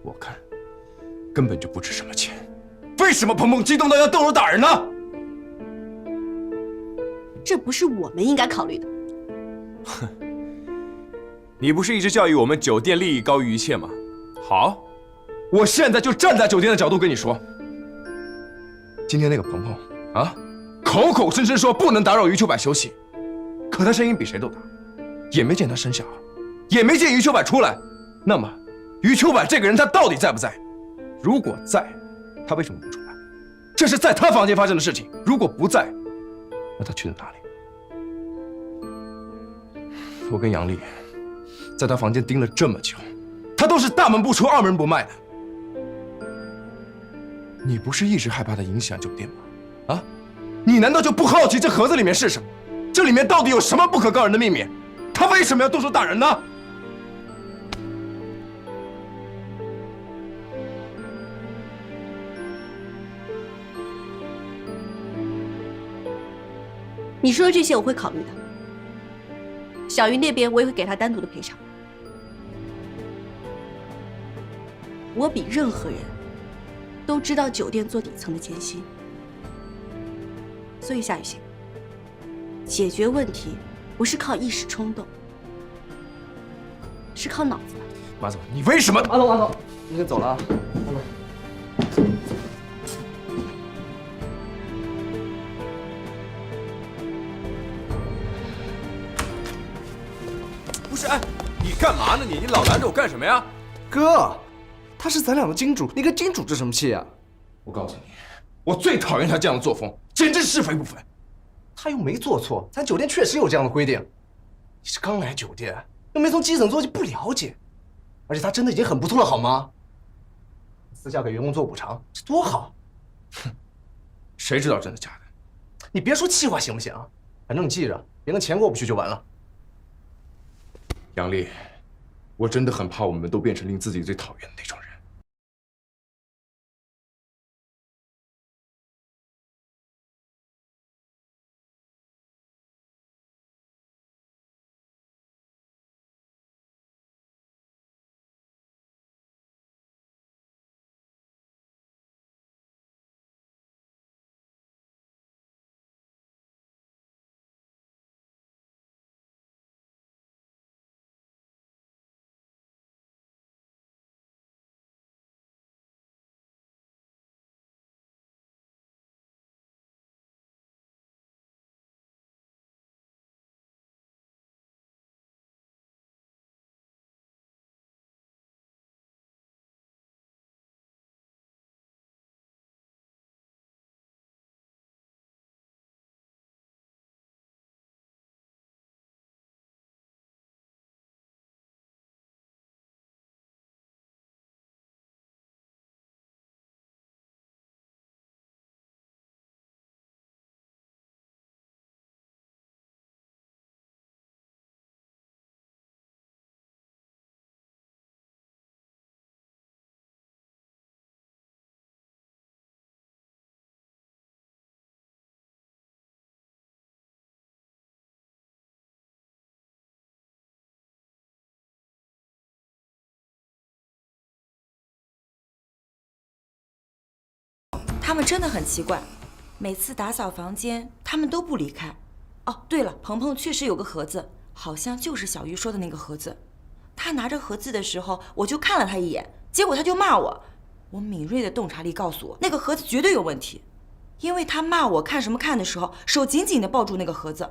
我看根本就不值什么钱，为什么鹏鹏激动到要动手打人呢？这不是我们应该考虑的。哼，你不是一直教育我们酒店利益高于一切吗？好，我现在就站在酒店的角度跟你说，今天那个鹏鹏啊，口口声声说不能打扰余秋柏休息，可他声音比谁都大，也没见他生效，也没见余秋柏出来。那么，余秋柏这个人他到底在不在？如果在，他为什么不出来？这是在他房间发生的事情。如果不在，那他去了哪里？我跟杨丽在他房间盯了这么久，他都是大门不出二门不迈的。你不是一直害怕他影响酒店吗？啊，你难道就不好奇这盒子里面是什么？这里面到底有什么不可告人的秘密？他为什么要动手打人呢？你说的这些我会考虑的。小鱼那边我也会给他单独的赔偿。我比任何人都知道酒店做底层的艰辛，所以夏雨欣，解决问题不是靠一时冲动，是靠脑子的。马总，你为什么？马总，你先走了啊，马总。不是，哎，你干嘛呢？你老拦着我干什么呀？哥，他是咱俩的金主，你跟金主置什么气啊？我告诉你，我最讨厌他这样的作风，简直是非不分。他又没做错，咱酒店确实有这样的规定。你是刚来酒店，又没从基层做起，不了解。而且他真的已经很不错了，好吗？私下给员工做补偿，这多好。哼，谁知道真的假的？你别说气话行不行？反正你记着，别跟钱过不去就完了。杨丽，我真的很怕我们都变成令自己最讨厌的那种人。他们真的很奇怪，每次打扫房间，他们都不离开。哦，对了，鹏鹏确实有个盒子，好像就是小鱼说的那个盒子。他他拿着盒子的时候，我就看了他一眼，结果他就骂我。我敏锐的洞察力告诉我，那个盒子绝对有问题，因为他骂我看什么看的时候，手紧紧的抱住那个盒子，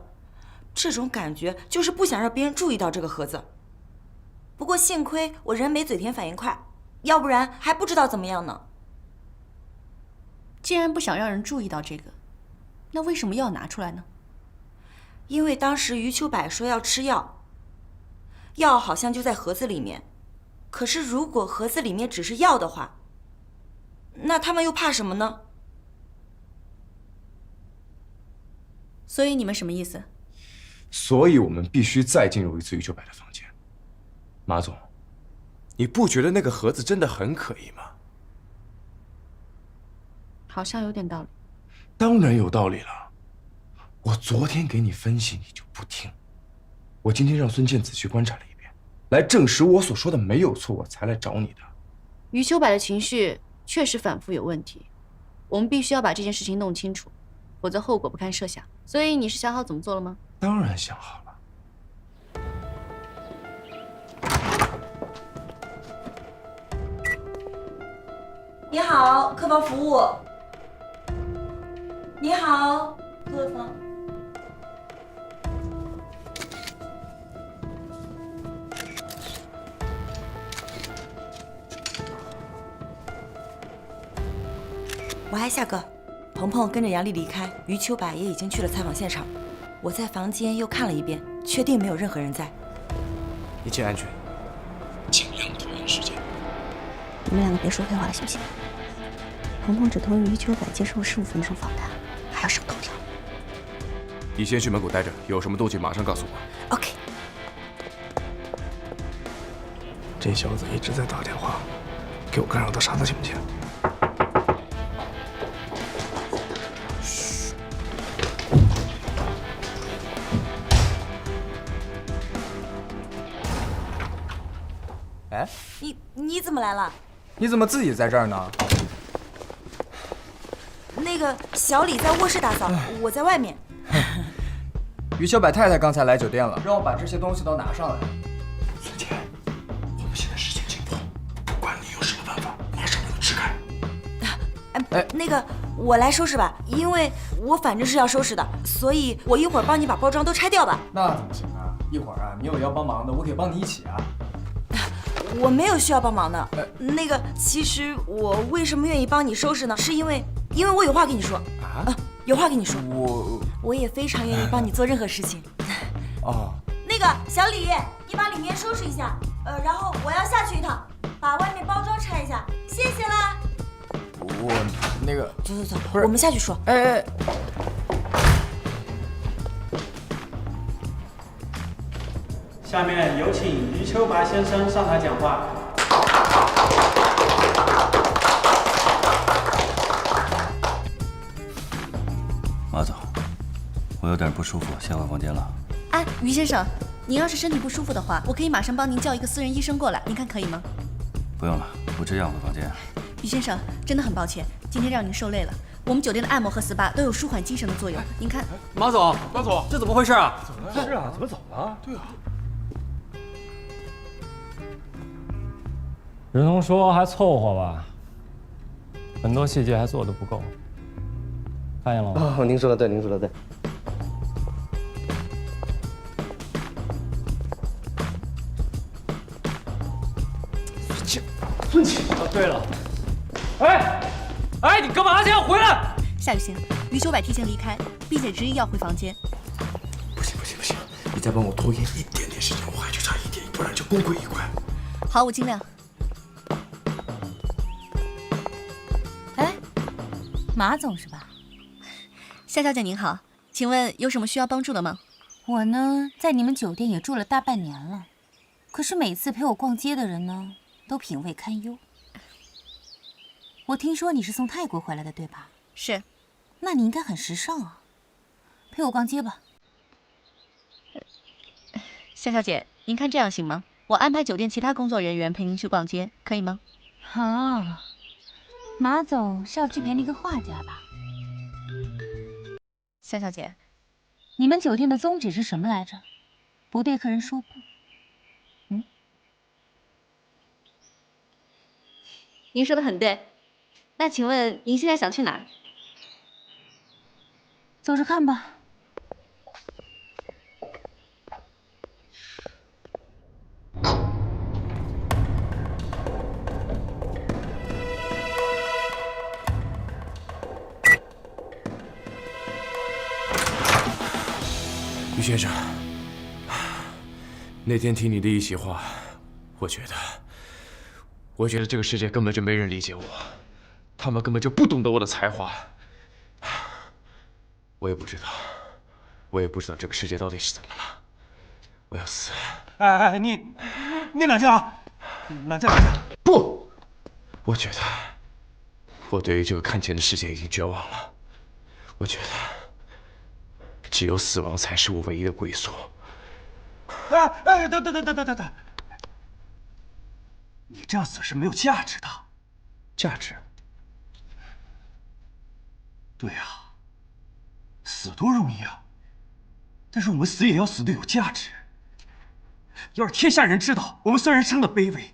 这种感觉就是不想让别人注意到这个盒子。不过幸亏我人没嘴甜反应快，要不然还不知道怎么样呢。既然不想让人注意到这个，那为什么要拿出来呢？因为当时余秋柏说要吃药，药好像就在盒子里面。可是如果盒子里面只是药的话，那他们又怕什么呢？所以你们什么意思？所以我们必须再进入一次余秋柏的房间。马总，你不觉得那个盒子真的很可疑吗？好像有点道理。当然有道理了。我昨天给你分析，你就不听。我今天让孙健仔细观察了一遍，来证实我所说的没有错，我才来找你的。余秋柏的情绪确实反复有问题，我们必须要把这件事情弄清楚，否则后果不堪设想。所以你是想好怎么做了吗？当然想好了。你好，客房服务。你好，客房。我还夏哥，鹏鹏跟着杨丽离开，余秋柏也已经去了采访现场。我在房间又看了一遍，确定没有任何人在。一切安全，尽量拖延时间。你们两个别说废话了，行不行？鹏鹏只同意余秋柏接受15分钟访谈，还要上头条。你先去门口待着，有什么动静马上告诉我。 OK。这小子一直在打电话，给我干扰到啥都听不见。哎，你怎么来了？你怎么自己在这儿呢？那个小李在卧室打扫，我在外面。余秋柏太太刚才来酒店了，让我把这些东西都拿上来。孙健，我们现在时间紧迫，不管你有什么办法，马上把它支开。那个我来收拾吧，因为我反正是要收拾的，所以我一会儿帮你把包装都拆掉吧。那怎么行啊？一会儿啊，你有要帮忙的，我可以帮你一起啊。我没有需要帮忙的。那个，其实我为什么愿意帮你收拾呢？是因为我有话跟你说啊，有话跟你说。我也非常愿意帮你做任何事情。哦。那个小李，你把里面收拾一下，然后我要下去一趟，把外面包装拆一下，谢谢啦。我那个，走，我们下去说。哎。下面有请余秋柏先生上台讲话。马总，我有点不舒服，先回房间了。哎，余先生，您要是身体不舒服的话，我可以马上帮您叫一个私人医生过来，您看可以吗？不用了，我这样回房间。余先生，真的很抱歉，今天让您受累了。我们酒店的按摩和 SPA 都有舒缓精神的作用，您看。马总，这怎么回事啊？是啊，怎么走了？对啊。只能说还凑合吧，很多细节还做得不够。看见了吗？哦，您说的对，您说的对。孙晴。哦，对了，哎，你干嘛去？回来！夏雨欣，余秋柏提前离开，并且执意要回房间。不行，你再帮我拖延一点点时间，我还就差一点，不然就功亏一篑。好，我尽量。马总是吧？夏小姐您好，请问有什么需要帮助的吗？我呢，在你们酒店也住了大半年了，可是每次陪我逛街的人呢，都品味堪忧。我听说你是从泰国回来的，对吧？是。那你应该很时尚啊，陪我逛街吧。夏小姐，您看这样行吗？我安排酒店其他工作人员陪您去逛街，可以吗？啊。马总是要去陪那个画家吧？夏小姐，你们酒店的宗旨是什么来着？不对客人说不。您说的很对。那请问您现在想去哪儿？走着看吧。于先生，那天听你的一席话，我觉得这个世界根本就没人理解我，他们根本就不懂得我的才华。我也不知道这个世界到底是怎么了。我要死！哎，你冷静啊，冷静。不，我觉得我对于这个看钱的世界已经绝望了。我觉得只有死亡才是我唯一的归宿。等，你这样死是没有价值的。价值？对啊，死多容易啊，但是我们死也要死得有价值。要是天下人知道我们虽然生的卑微，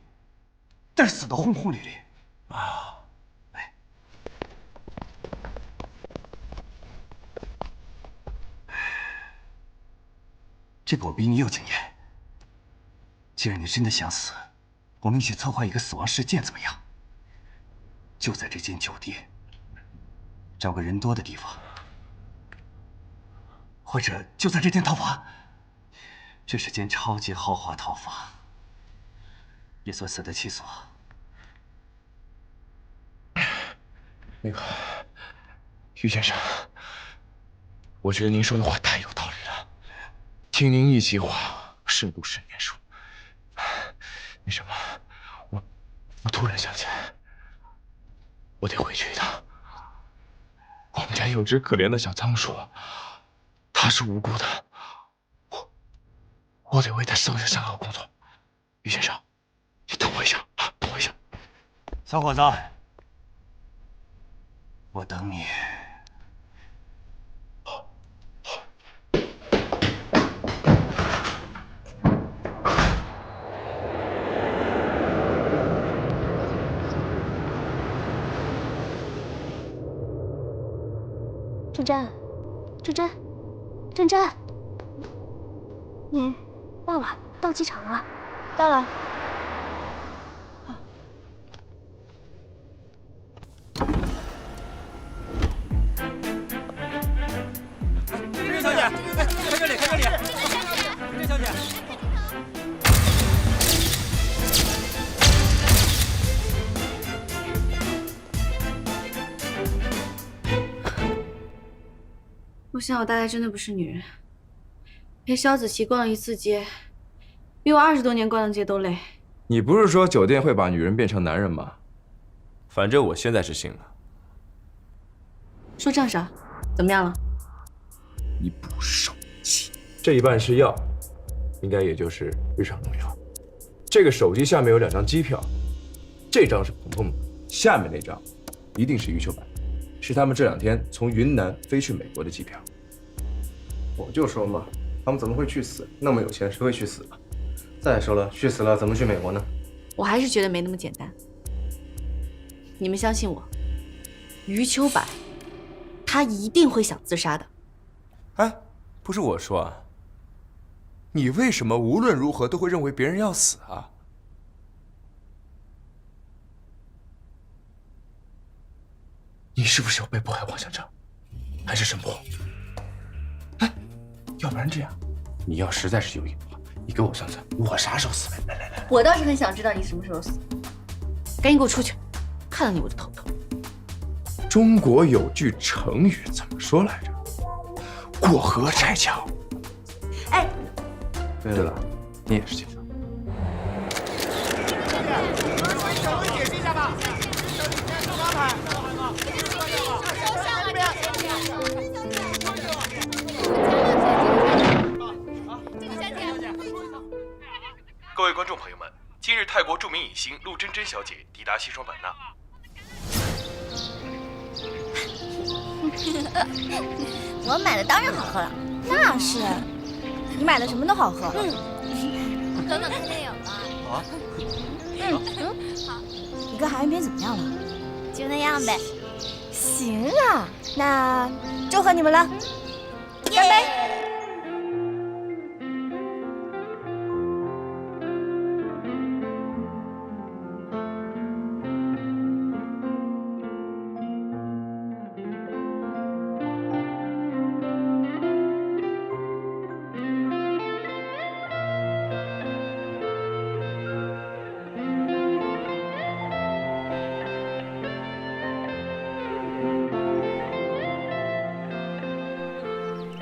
但是死得轰轰烈烈啊！哎，这个我比你有经验。既然你真的想死，我们一起策划一个死亡事件怎么样？就在这间酒店，找个人多的地方，或者就在这间套房。这是间超级豪华套房，也算死得其所。那个，于先生，我觉得您说的话太有道理了。听您一席话，胜读10年书。那什么，我突然想起来，我得回去一趟。我们家有只可怜的小仓鼠，它是无辜的。我得为他生生好工作，于先生，你等我一下啊，等我一下。小伙子，我等你。郑真，你到了，到机场了，到了。郑小姐，看这里，郑小姐。我想我大概真的不是女人，陪萧子琪逛了一次街，比我20多年逛的街都累。你不是说酒店会把女人变成男人吗？反正我现在是信了。说这啥？怎么样了？一部手机，这一半是药，应该也就是日常用药。这个手机下面有2张机票，这张是鹏鹏的，下面那张一定是余秋白，是他们这2天从云南飞去美国的机票。我就说嘛，他们怎么会去死？那么有钱，谁会去死啊？再说了，去死了怎么去美国呢？我还是觉得没那么简单。你们相信我，余秋白，他一定会想自杀的。哎，不是我说啊，你为什么无论如何都会认为别人要死啊？你是不是有被迫害妄想症，还是神婆？哎，要不然这样，你要实在是有瘾的话，你给我算算，我啥时候死？来，我倒是很想知道你什么时候死。赶紧给我出去，看到你我就头疼。中国有句成语怎么说来着？过河拆桥。哎，对了，你也是警察。稍微解释一下吧。各位观众朋友们，今日泰国著名影星陆真真小姐抵达西双版纳。我买的当然好喝了，那是，你买的什么都好喝。等等看电影吧。啊？好，你跟韩元斌怎么样了？就那样呗。行啊，那祝贺你们了，干杯！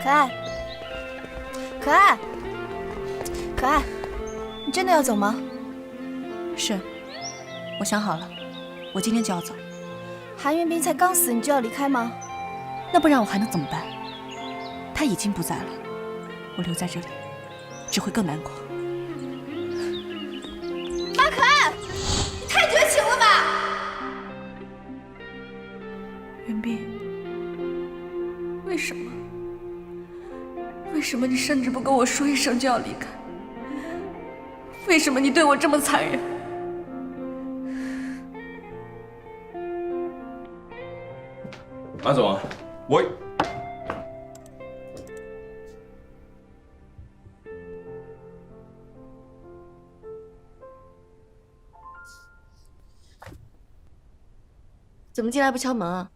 可爱，可爱，可爱，你真的要走吗？是，我想好了，我今天就要走。韩元斌才刚死，你就要离开吗？那不然我还能怎么办？他已经不在了，我留在这里只会更难过。马可爱，你太绝情了吧！元斌，为什么？为什么你甚至不跟我说一声就要离开？为什么你对我这么残忍？马总，我怎么进来不敲门啊？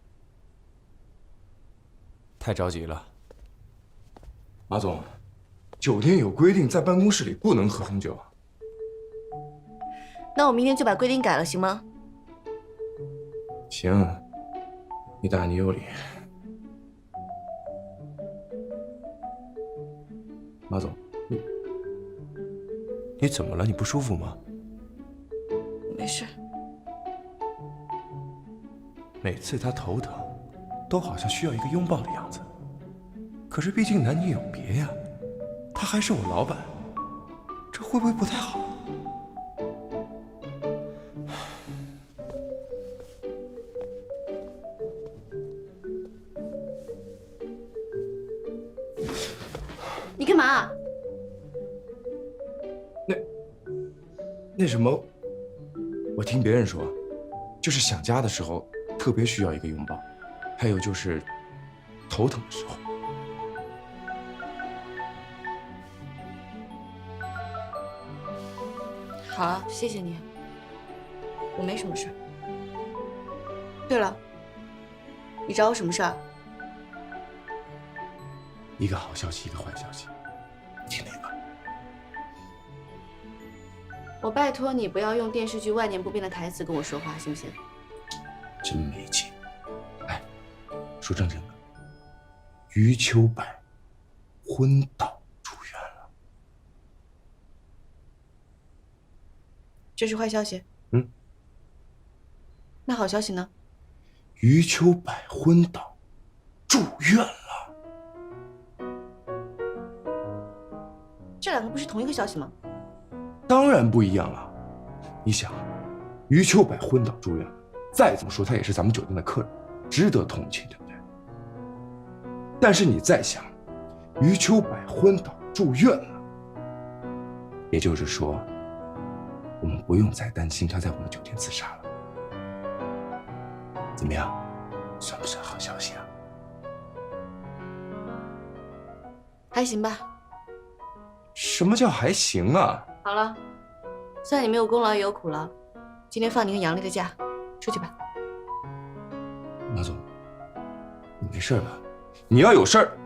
太着急了。马总，酒店有规定，在办公室里不能喝红酒。那我明天就把规定改了，行吗？行，你大你有理。马总，你怎么了？你不舒服吗？没事。每次他头疼，都好像需要一个拥抱的样子。可是毕竟男女有别呀，他还是我老板，这会不会不太好？你干嘛？那什么，我听别人说，就是想家的时候特别需要一个拥抱，还有就是头疼的时候。好了，谢谢你，我没什么事。对了，你找我什么事儿？一个好消息，一个坏消息，你听哪个？我拜托你不要用电视剧万年不变的台词跟我说话，行不行？真没劲。哎，说正经的，余秋柏昏倒住院了。这是坏消息。嗯。那好消息呢？余秋柏昏倒住院了。这两个不是同一个消息吗？当然不一样了。你想，余秋柏昏倒住院了，再怎么说他也是咱们酒店的客人，值得同情，对不对？但是你再想，余秋柏昏倒住院了，也就是说，我们不用再担心他在我们酒店自杀了。怎么样，算不算好消息啊？还行吧。什么叫还行啊？好了，算你没有功劳也有苦劳，今天放你跟杨丽的假，出去吧。马总，你没事吧？你要有事儿。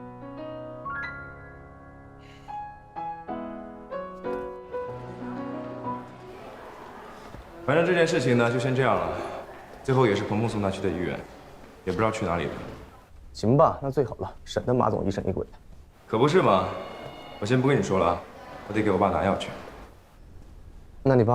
反正这件事情呢，就先这样了。最后也是鹏鹏送他去的医院，也不知道去哪里了。行吧，那最好了，省得马总疑神疑鬼的。可不是嘛，我先不跟你说了啊，我得给我爸拿药去。那你爸